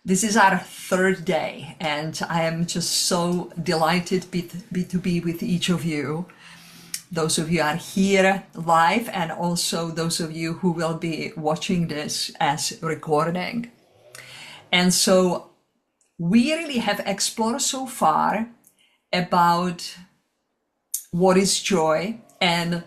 This is our third day, and I am just so delighted to be with each of you. Those of you are here live, and also those of you who will be watching this as recording. And so we really have explored so far about what is joy and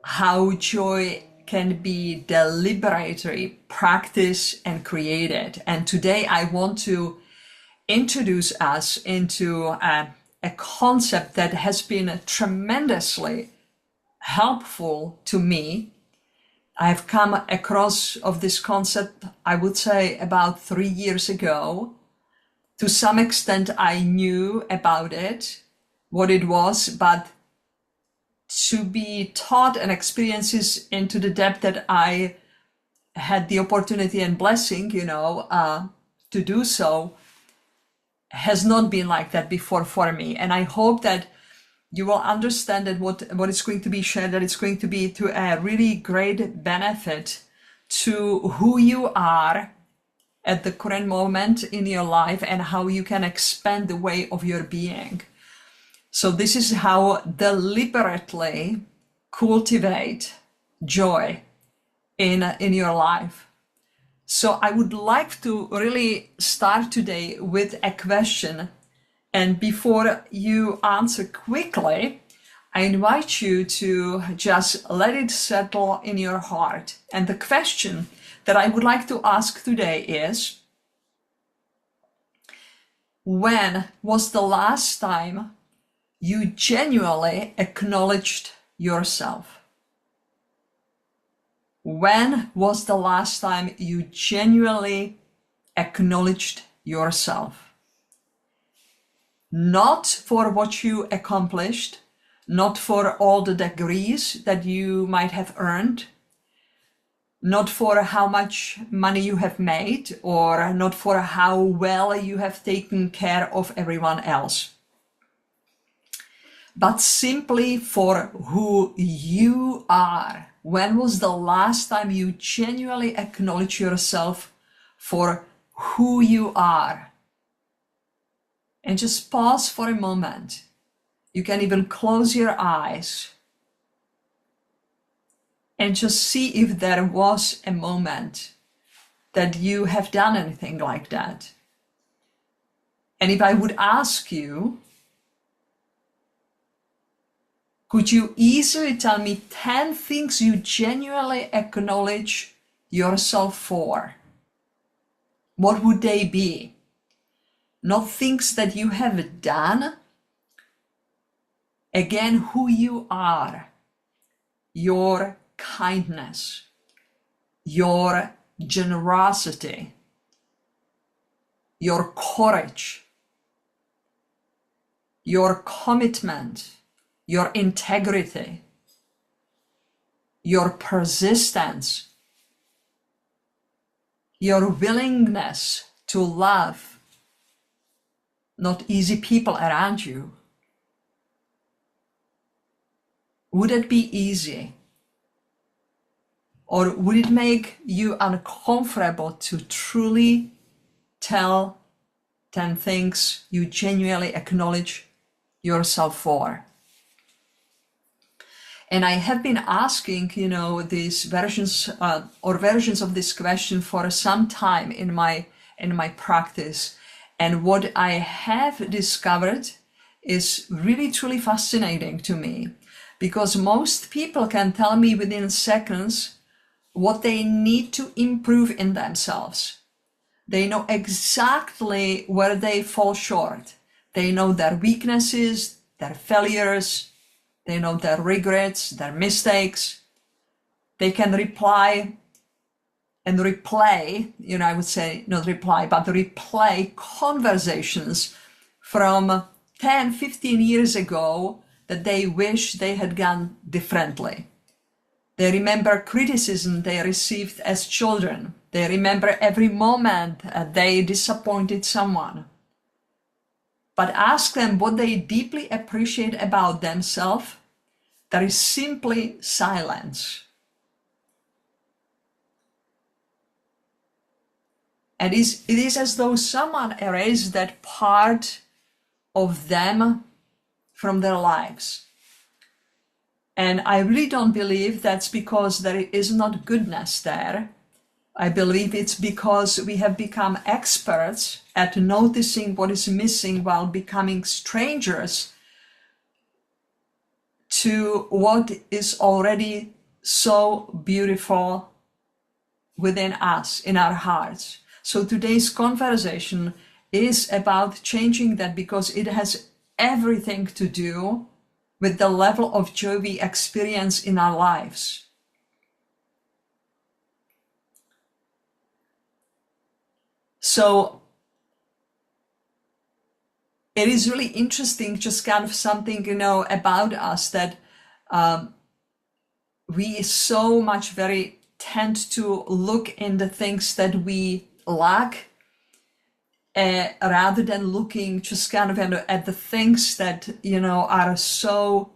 how joy can be deliberately practiced and created. And today I want to introduce us into a concept that has been tremendously helpful to me. I've come across of this concept, I would say about 3 years ago. To some extent, I knew about it, what it was, but to be taught and experiences into the depth that I had the opportunity and blessing, to do so, has not been like that before for me. And I hope that you will understand that what is going to be shared, that it's going to be to a really great benefit to who you are at the current moment in your life and how you can expand the way of your being. So this is how deliberately cultivate joy in your life. So I would like to really start today with a question. And before you answer quickly, I invite you to just let it settle in your heart. And the question that I would like to ask today is, when was the last time you genuinely acknowledged yourself? When was the last time you genuinely acknowledged yourself? Not for what you accomplished, not for all the degrees that you might have earned, not for how much money you have made, or not for how well you have taken care of everyone else, but simply for who you are. When was the last time you genuinely acknowledged yourself for who you are? And just pause for a moment. You can even close your eyes and just see if there was a moment that you have done anything like that. And if I would ask you, could you easily tell me 10 things you genuinely acknowledge yourself for? What would they be? Not things that you have done. Again, who you are, your kindness, your generosity, your courage, your commitment, your integrity, your persistence, your willingness to love not easy people around you. Would it be easy? Or would it make you uncomfortable to truly tell 10 things you genuinely acknowledge yourself for? And I have been asking, these versions of this question for some time in my practice. And what I have discovered is really truly fascinating to me, because most people can tell me within seconds what they need to improve in themselves. They know exactly where they fall short. They know their weaknesses, their failures, they know their regrets, their mistakes. They can reply and replay, I would say not reply, but replay conversations from 10, 15 years ago that they wish they had gone differently. They remember criticism they received as children. They remember every moment they disappointed someone. But ask them what they deeply appreciate about themselves. There is simply silence. And it is as though someone erased that part of them from their lives. And I really don't believe that's because there is not goodness there. I believe it's because we have become experts at noticing what is missing while becoming strangers to what is already so beautiful within us, in our hearts. So today's conversation is about changing that, because it has everything to do with the level of joy we experience in our lives. So it is really interesting, just kind of something, about us, that we so much very tend to look in the things that we lack, rather than looking just kind of at the things that, are so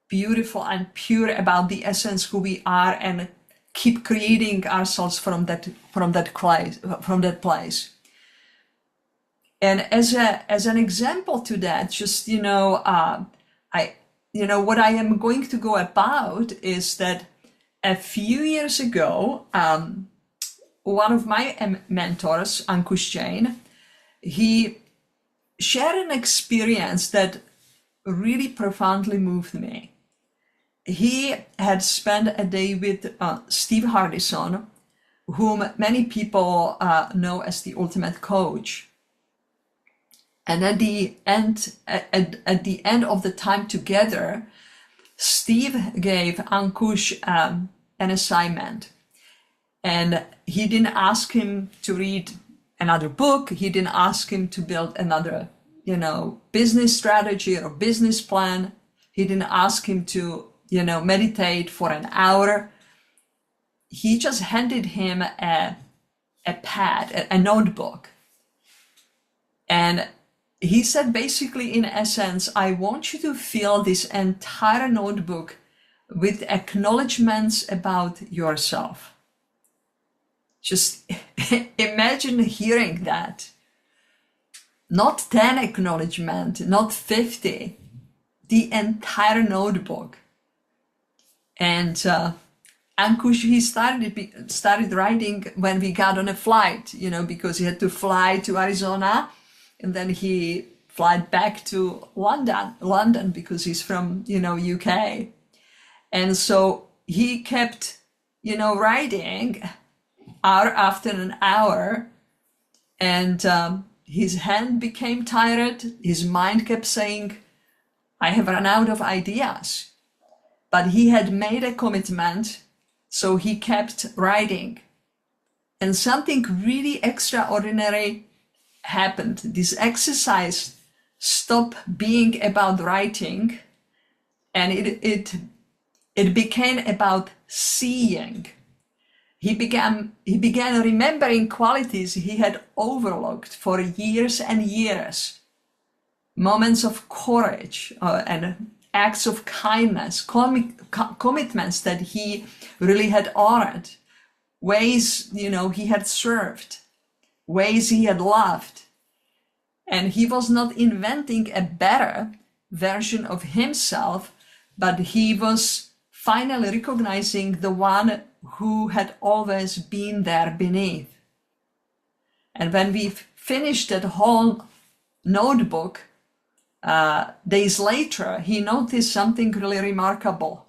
beautiful and pure about the essence who we are, and keep creating ourselves from that place. And as an example to that, just, what I am going to go about is that a few years ago, one of my mentors, Ankush Jain, he shared an experience that really profoundly moved me. He had spent a day with Steve Hardison, whom many people know as the ultimate coach. And at the end of the time together, Steve gave Ankush an assignment. And he didn't ask him to read another book. He didn't ask him to build another, business strategy or business plan. He didn't ask him to, meditate for an hour. He just handed him a pad, a notebook. And he said, basically, in essence, I want you to fill this entire notebook with acknowledgements about yourself. Just imagine hearing that. Not 10 acknowledgements, not 50, the entire notebook. And Ankush, he started writing when we got on a flight, because he had to fly to Arizona, and then he flew back to London because he's from, UK. And so he kept, writing hour after an hour, and his hand became tired. His mind kept saying, I have run out of ideas. But he had made a commitment, so he kept writing. And something really extraordinary happened. This exercise stopped being about writing, and it became about seeing. He began remembering qualities he had overlooked for years and years. Moments of courage and acts of kindness, commitments that he really had honored, ways, he had served, ways he had loved. And he was not inventing a better version of himself, but he was finally recognizing the one who had always been there beneath. And when we finished that whole notebook, days later, he noticed something really remarkable.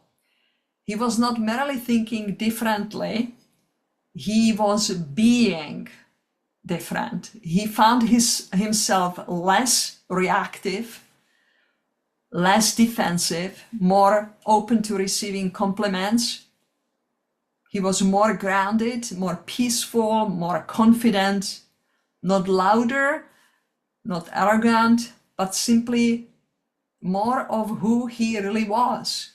He was not merely thinking differently, he was being different. He found himself less reactive, less defensive, more open to receiving compliments. He was more grounded, more peaceful, more confident, not louder, not arrogant, but simply more of who he really was.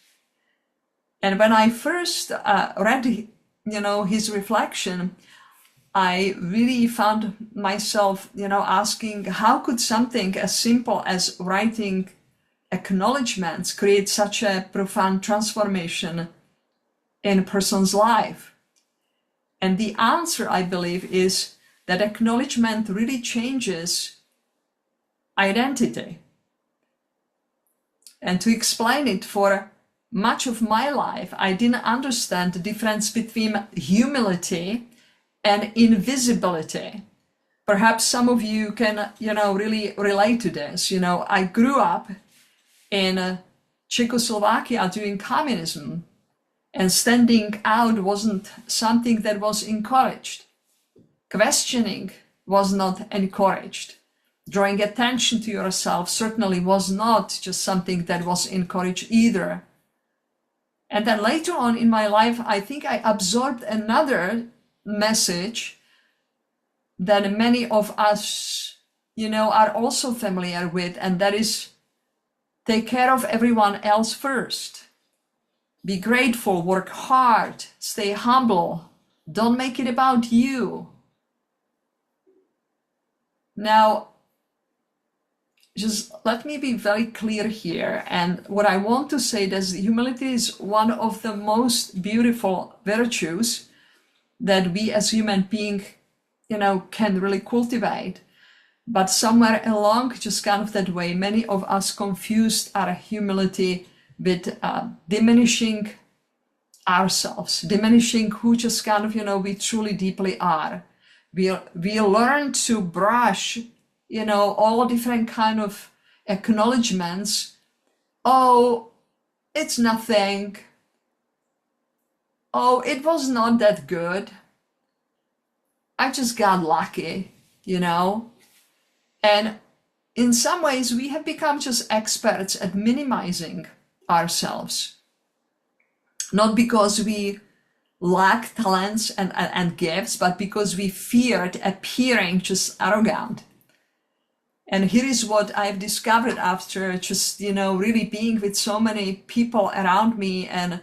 And when I first read, his reflection, I really found myself, asking, how could something as simple as writing acknowledgements create such a profound transformation in a person's life? And the answer, I believe, is that acknowledgement really changes identity. And to explain it, for much of my life, I didn't understand the difference between humility and invisibility. Perhaps some of you can, really relate to this. I grew up in Czechoslovakia during communism, and standing out wasn't something that was encouraged. Questioning was not encouraged. Drawing attention to yourself certainly was not just something that was encouraged either. And then later on in my life, I think I absorbed another message that many of us, are also familiar with, and that is, take care of everyone else first. Be grateful, work hard, stay humble. Don't make it about you. Now, just let me be very clear here. And what I want to say is humility is one of the most beautiful virtues that we as human beings, can really cultivate. But somewhere along just kind of that way, many of us confused our humility with diminishing ourselves, diminishing who just kind of, we truly deeply are. We learn to brush, all different kind of acknowledgements. Oh, it's nothing. Oh, it was not that good. I just got lucky, And in some ways, we have become just experts at minimizing ourselves. Not because we lack talents and gifts, but because we feared appearing just arrogant. And here is what I've discovered after just, really being with so many people around me and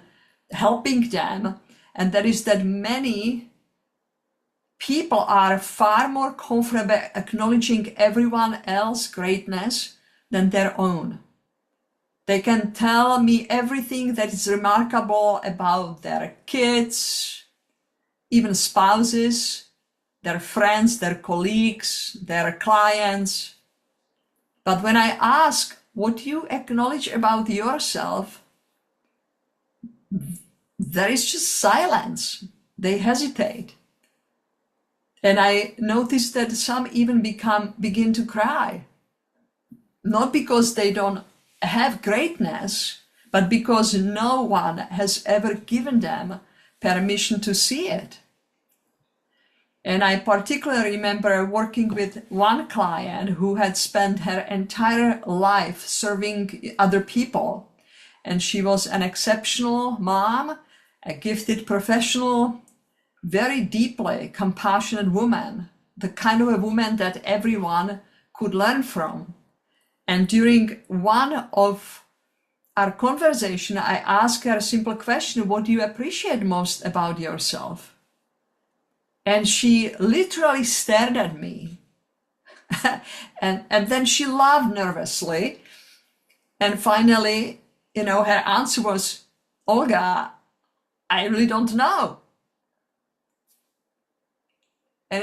helping them. And that is that many people are far more comfortable acknowledging everyone else's greatness than their own. They can tell me everything that is remarkable about their kids, even spouses, their friends, their colleagues, their clients. But when I ask, what do you acknowledge about yourself? There is just silence. They hesitate. And I noticed that some even begin to cry. Not because they don't have greatness, but because no one has ever given them permission to see it. And I particularly remember working with one client who had spent her entire life serving other people. And she was an exceptional mom, a gifted professional, very deeply compassionate woman, the kind of a woman that everyone could learn from. And during one of our conversation, I asked her a simple question: what do you appreciate most about yourself? And she literally stared at me. and then she laughed nervously. And finally, her answer was, Olga, I really don't know. And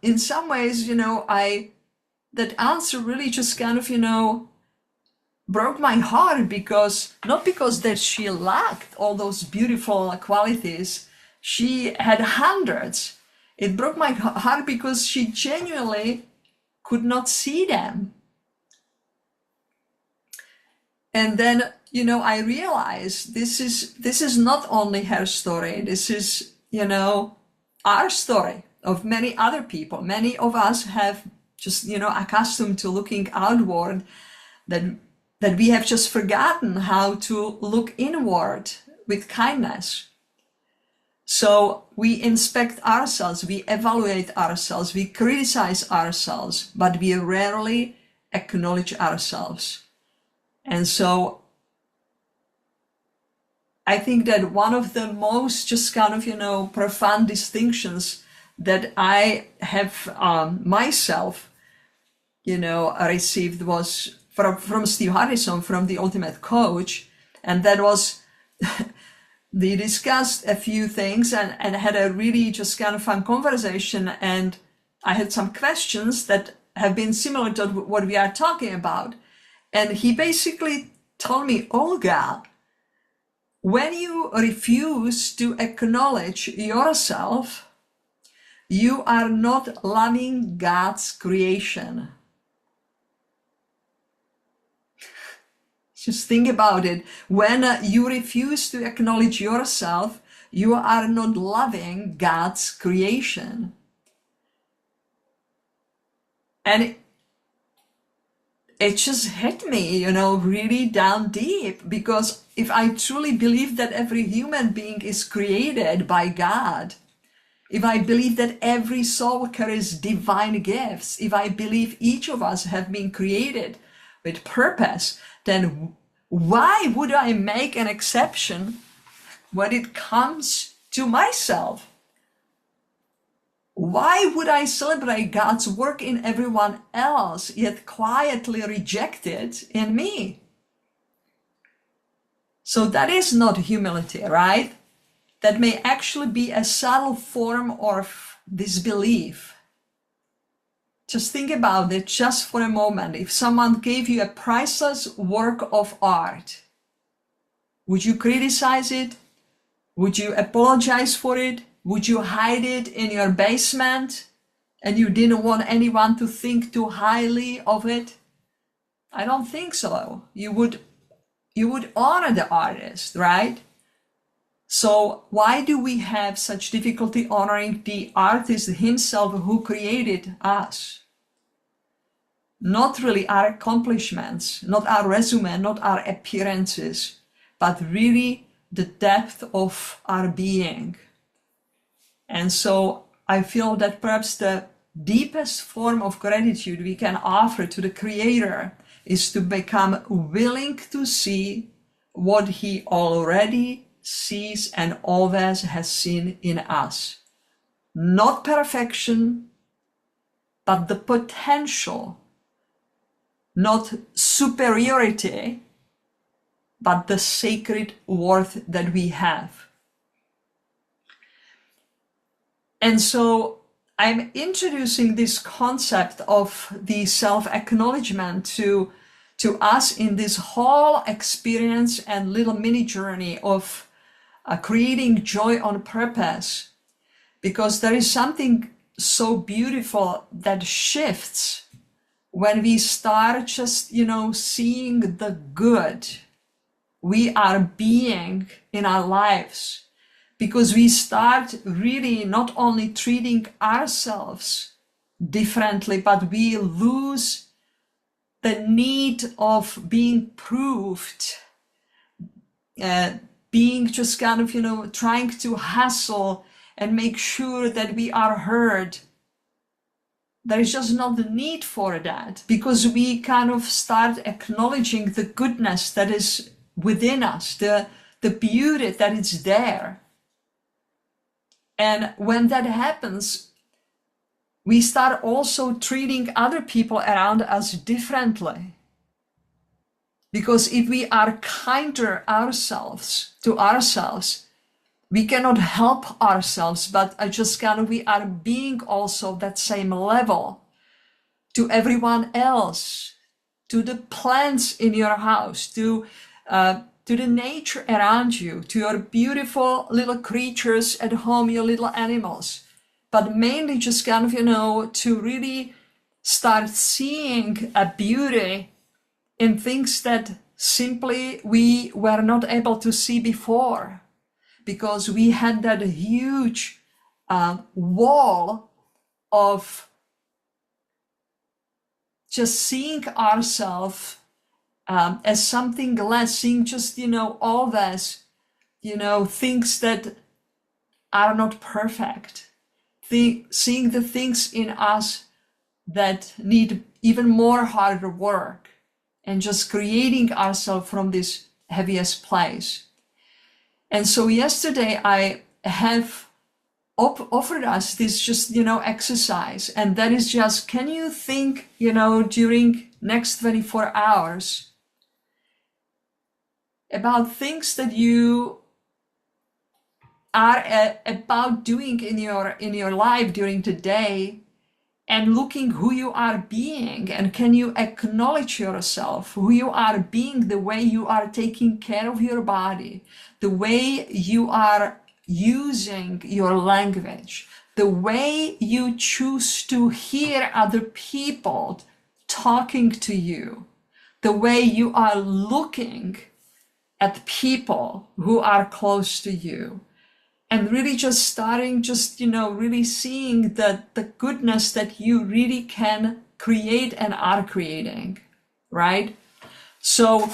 in some ways, that answer really just kind of, broke my heart, because not because that she lacked all those beautiful qualities, she had hundreds. It broke my heart because she genuinely could not see them. And then, I realized this is not only her story. This is, our story of many other people. Many of us have just, accustomed to looking outward, that we have just forgotten how to look inward with kindness. So we inspect ourselves, we evaluate ourselves, we criticize ourselves, but we rarely acknowledge ourselves. And so I think that one of the most just kind of, profound distinctions that I have myself, received was from Steve Harrison, from The Ultimate Coach. And that was, they discussed a few things and had a really just kind of fun conversation. And I had some questions that have been similar to what we are talking about. And he basically told me, Olga, when you refuse to acknowledge yourself, you are not loving God's creation. Just think about it. When you refuse to acknowledge yourself, you are not loving God's creation. And it just hit me, really down deep, because if I truly believe that every human being is created by God, if I believe that every soul carries divine gifts, if I believe each of us have been created with purpose, then why would I make an exception when it comes to myself? Why would I celebrate God's work in everyone else, yet quietly reject it in me? So that is not humility, right? That may actually be a subtle form of disbelief. Just think about it just for a moment. If someone gave you a priceless work of art, would you criticize it? Would you apologize for it? Would you hide it in your basement and you didn't want anyone to think too highly of it? I don't think so. You would honor the artist, right? So why do we have such difficulty honoring the artist himself who created us? Not really our accomplishments, not our resume, not our appearances, but really the depth of our being. And so I feel that perhaps the deepest form of gratitude we can offer to the Creator is to become willing to see what He already sees and always has seen in us. Not perfection, but the potential. Not superiority, but the sacred worth that we have. And so I'm introducing this concept of the self-acknowledgement to us in this whole experience and little mini journey of creating joy on purpose, because there is something so beautiful that shifts when we start just, seeing the good we are being in our lives. Because we start really not only treating ourselves differently, but we lose the need of being proved, being just kind of, trying to hustle and make sure that we are heard. There is just not the need for that, because we kind of start acknowledging the goodness that is within us, the beauty that is there. And when that happens, we start also treating other people around us differently. Because if we are kinder to ourselves, we cannot help ourselves, but we are being also that same level to everyone else, to the plants in your house, to the nature around you, to your beautiful little creatures at home, your little animals, but mainly just to really start seeing a beauty in things that simply we were not able to see before, because we had that huge wall of just seeing ourselves as something less, seeing just, always, things that are not perfect, seeing the things in us that need even more harder work, and just creating ourselves from this heaviest place. And so yesterday I have offered us this just, exercise, and that is just, can you think, during next 24 hours about things that you are about doing in your life during the day and looking who you are being, and can you acknowledge yourself, who you are being, the way you are taking care of your body, the way you are using your language, the way you choose to hear other people talking to you, the way you are looking at people who are close to you, and really just starting, really seeing the goodness that you really can create and are creating, right? So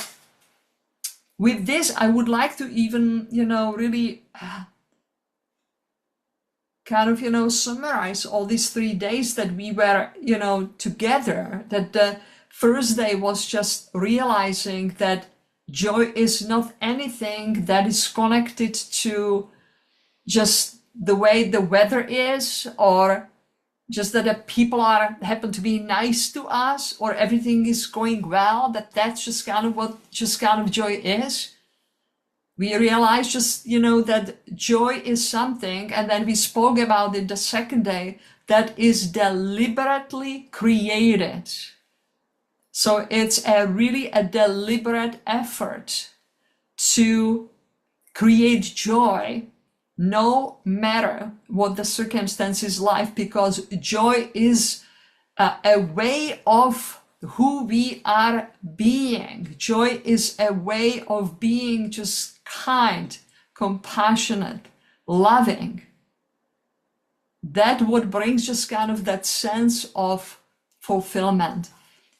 with this, I would like to even, really kind of, summarize all these 3 days that we were, together. That the first day was just realizing that joy is not anything that is connected to just the way the weather is, or just that the people happen to be nice to us, or everything is going well, that's just kind of what joy is. We realize that joy is something, and then we spoke about it the second day, that is deliberately created. So it's really a deliberate effort to create joy no matter what the circumstances life, because joy is a way of who we are being. Joy is a way of being just kind, compassionate, loving. That what brings just kind of that sense of fulfillment.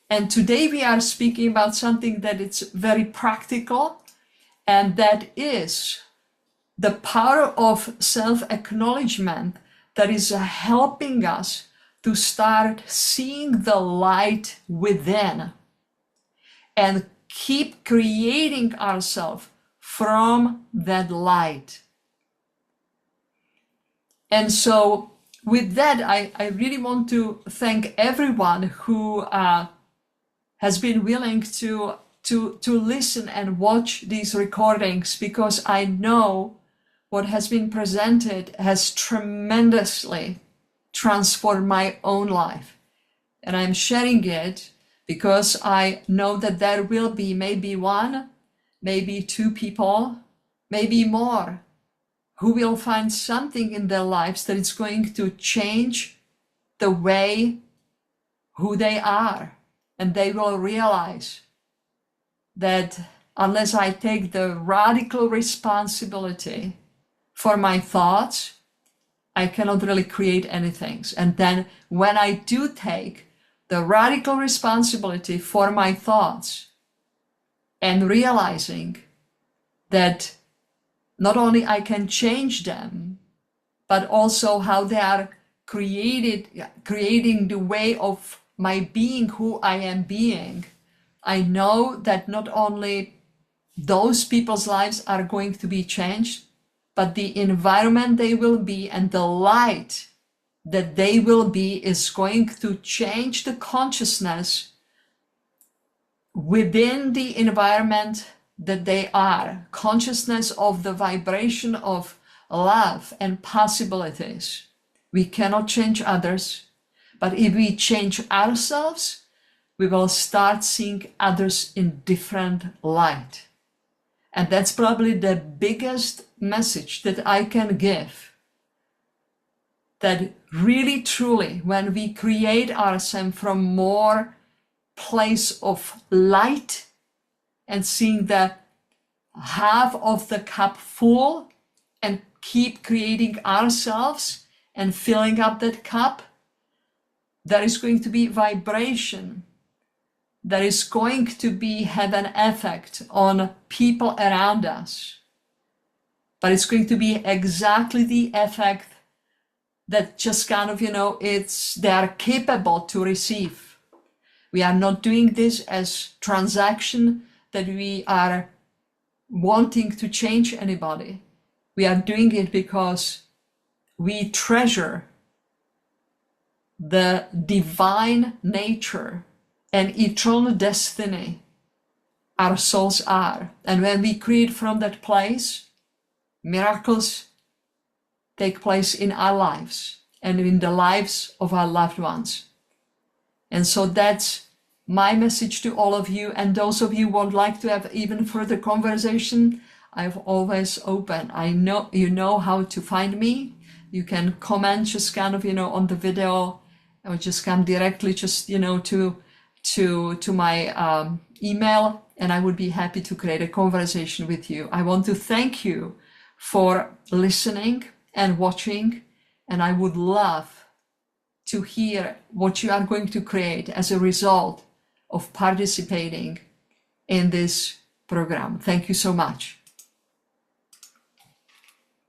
And today we are speaking about something that it's very practical, and that is the power of self-acknowledgement that is helping us to start seeing the light within and keep creating ourselves from that light. And so with that, I really want to thank everyone who has been willing to listen and watch these recordings, because I know what has been presented has tremendously transformed my own life. And I'm sharing it because I know that there will be maybe one, maybe two people, maybe more, who will find something in their lives that is going to change the way who they are. And they will realize that unless I take the radical responsibility for my thoughts, I cannot really create anything. And then when I do take the radical responsibility for my thoughts, and realizing that not only I can change them, but also how they are creating the way of my being, who I am being, I know that not only those people's lives are going to be changed, but the environment they will be and the light that they will be is going to change the consciousness within the environment that they are. Consciousness of the vibration of love and possibilities. We cannot change others, but if we change ourselves, we will start seeing others in different light. And that's probably the biggest message that I can give. That really, truly, when we create ourselves from more place of light and seeing the half of the cup full and keep creating ourselves and filling up that cup, there is going to be vibration. That is going to have an effect on people around us. But it's going to be exactly the effect that just kind of, they are capable to receive. We are not doing this as transaction that we are wanting to change anybody. We are doing it because we treasure the divine nature and eternal destiny our souls are. And when we create from that place, miracles take place in our lives. and in the lives of our loved ones. And so that's my message to all of you. And those of you who would like to have even further conversation, I've always open. I know you know how to find me. You can comment just kind of, on the video, or just come directly just, to my email, and I would be happy to create a conversation with you. I want to thank you for listening and watching, and I would love to hear what you are going to create as a result of participating in this program. Thank you so much.